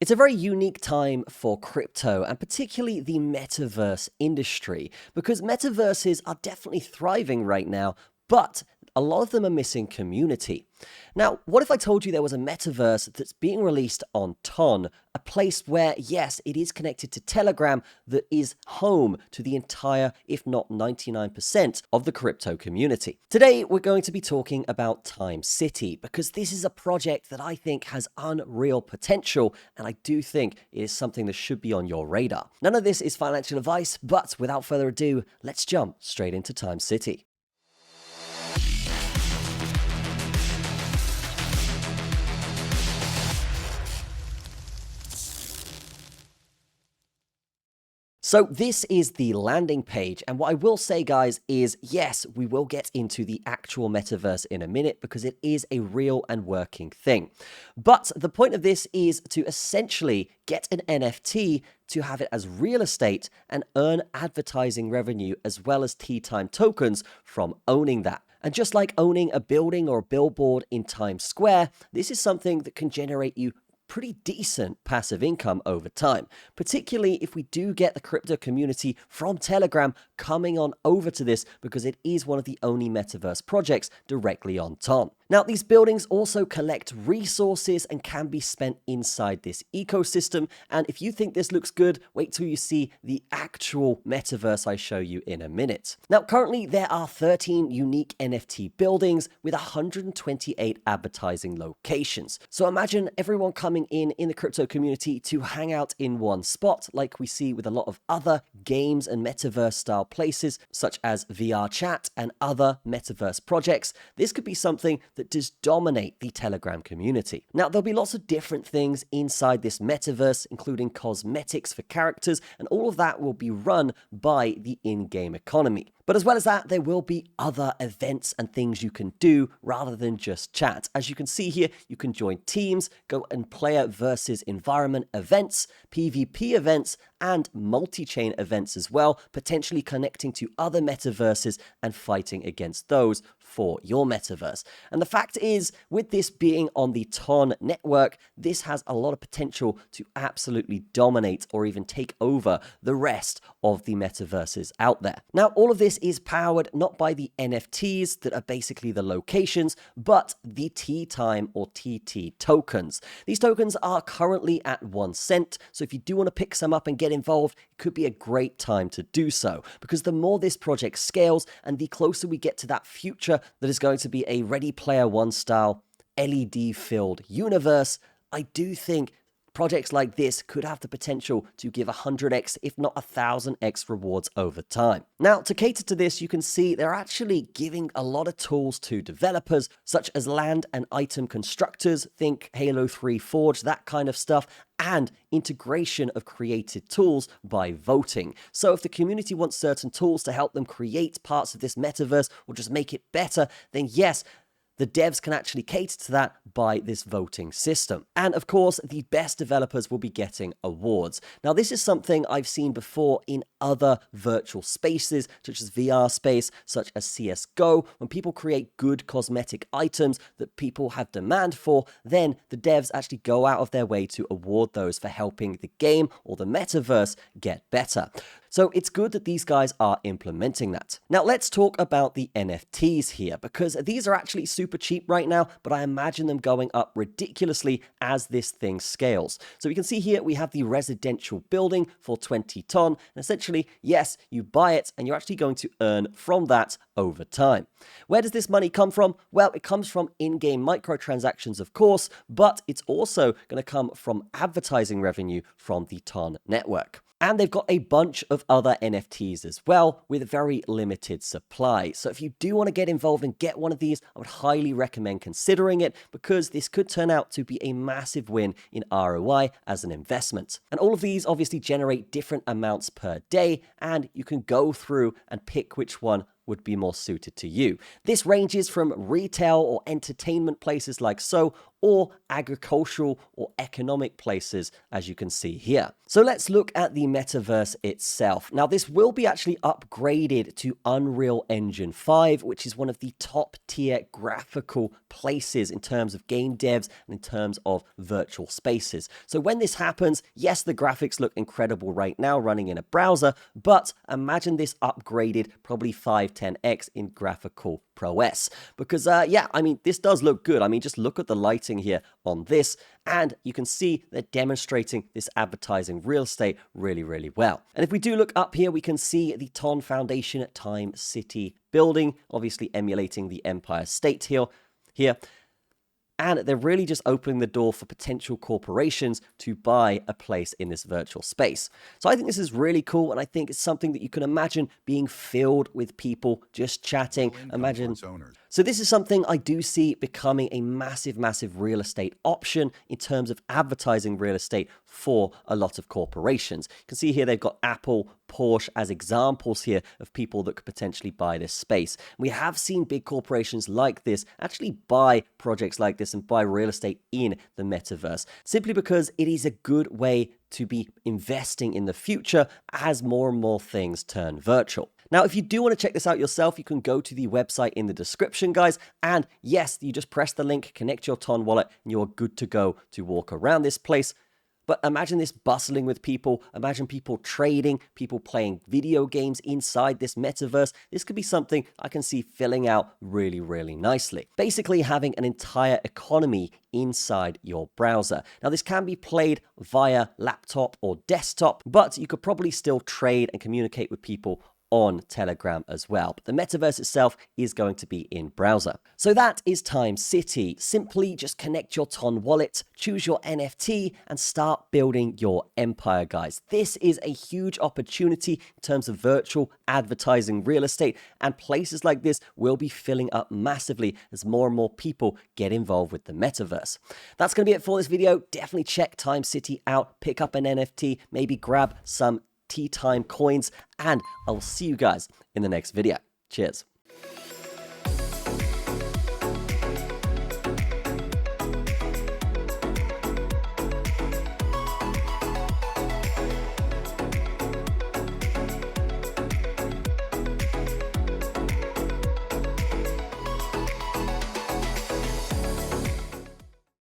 It's a very unique time for crypto and particularly the metaverse industry because metaverses are definitely thriving right now, but a lot of them are missing community. Now, what if I told you there was a metaverse that's being released on Ton, a place where, yes, it is connected to Telegram that is home to the entire, if not 99% of the crypto community? Today, we're going to be talking about Time City because this is a project that I think has unreal potential, and I do think it is something that should be on your radar. None of this is financial advice, but without further ado, let's jump straight into Time City. So this is the landing page, and what I will say, guys, is yes, we will get into the actual metaverse in a minute because it is a real and working thing. But the point of this is to essentially get an NFT to have it as real estate and earn advertising revenue as well as tea time tokens from owning that. And just like owning a building or a billboard in Times Square, this is something that can generate you pretty decent passive income over time, particularly if we do get the crypto community from Telegram coming on over to this because it is one of the only metaverse projects directly on Ton. Now, these buildings also collect resources and can be spent inside this ecosystem. And if you think this looks good, wait till you see the actual metaverse I show you in a minute. Now, currently there are 13 unique NFT buildings with 128 advertising locations. So imagine everyone coming in the crypto community to hang out in one spot, like we see with a lot of other games and metaverse style places, such as VR chat and other metaverse projects. This could be something that does dominate the Telegram community. Now, there'll be lots of different things inside this metaverse, including cosmetics for characters, and all of that will be run by the in-game economy. But as well as that, there will be other events and things you can do rather than just chat. As you can see here, you can join teams, go and player versus environment events, PvP events, and multi-chain events as well, potentially connecting to other metaverses and fighting against those for your metaverse. And the fact is, with this being on the Ton network, this has a lot of potential to absolutely dominate or even take over the rest of the metaverses out there. Now, all of this is powered not by the NFTs that are basically the locations, but the Tea Time or TT tokens. These tokens are currently at 1 cent, so if you do want to pick some up and get involved, it could be a great time to do so, because the more this project scales and the closer we get to that future that is going to be a Ready Player One style LED-filled universe, I do think projects like this could have the potential to give 100x, if not 1000x rewards over time. Now, to cater to this, you can see they're actually giving a lot of tools to developers, such as land and item constructors, think Halo 3 Forge, that kind of stuff, and integration of created tools by voting. So if the community wants certain tools to help them create parts of this metaverse or just make it better, then yes, the devs can actually cater to that by this voting system. And of course, the best developers will be getting awards. Now, this is something I've seen before in other virtual spaces, such as VR space, such as CSGO. When people create good cosmetic items that people have demand for, then the devs actually go out of their way to award those for helping the game or the metaverse get better. So it's good that these guys are implementing that. Now let's talk about the NFTs here, because these are actually super cheap right now, but I imagine them going up ridiculously as this thing scales. So we can see here we have the residential building for 20 Ton, and essentially, yes, you buy it and you're actually going to earn from that over time. Where does this money come from? Well, it comes from in-game microtransactions, of course, but it's also going to come from advertising revenue from the Ton network. And they've got a bunch of other NFTs as well with very limited supply. So if you do want to get involved and get one of these, I would highly recommend considering it, because this could turn out to be a massive win in ROI as an investment. And all of these obviously generate different amounts per day, and you can go through and pick which one would be more suited to you. This ranges from retail or entertainment places like so, or agricultural or economic places, as you can see here. So let's look at the metaverse itself. Now, this will be actually upgraded to Unreal Engine 5, which is one of the top tier graphical places in terms of game devs and in terms of virtual spaces. So when this happens, yes, the graphics look incredible right now running in a browser, but imagine this upgraded probably 5-10x in graphical prowess. Because yeah, I mean, this does look good. I mean, just look at the lighting here on this, and you can see they're demonstrating this advertising real estate really, really well. And if we do look up here, we can see the Ton Foundation Time City building, obviously emulating the Empire State here. And they're really just opening the door for potential corporations to buy a place in this virtual space. So I think this is really cool, and I think it's something that you can imagine being filled with people just chatting. Imagine. So this is something I do see becoming a massive, massive real estate option in terms of advertising real estate for a lot of corporations. You can see here they've got Apple, Porsche as examples here of people that could potentially buy this space. We have seen big corporations like this actually buy projects like this and buy real estate in the metaverse, simply because it is a good way to be investing in the future as more and more things turn virtual. Now, if you do want to check this out yourself, you can go to the website in the description, guys. And yes, you just press the link, connect your Ton wallet, and you're good to go to walk around this place. But imagine this bustling with people. Imagine people trading, people playing video games inside this metaverse. This could be something I can see filling out really, really nicely. Basically having an entire economy inside your browser. Now, this can be played via laptop or desktop, but you could probably still trade and communicate with people on Telegram as well. But the metaverse itself is going to be in browser. So that is Time City. Simply just connect your Ton wallet, choose your NFT, and start building your empire, guys. This is a huge opportunity in terms of virtual advertising real estate, and places like this will be filling up massively as more and more people get involved with the metaverse. That's going to be it for this video. Definitely check Time City out, pick up an NFT, maybe grab some Tea Time coins, and I'll see you guys in the next video. Cheers.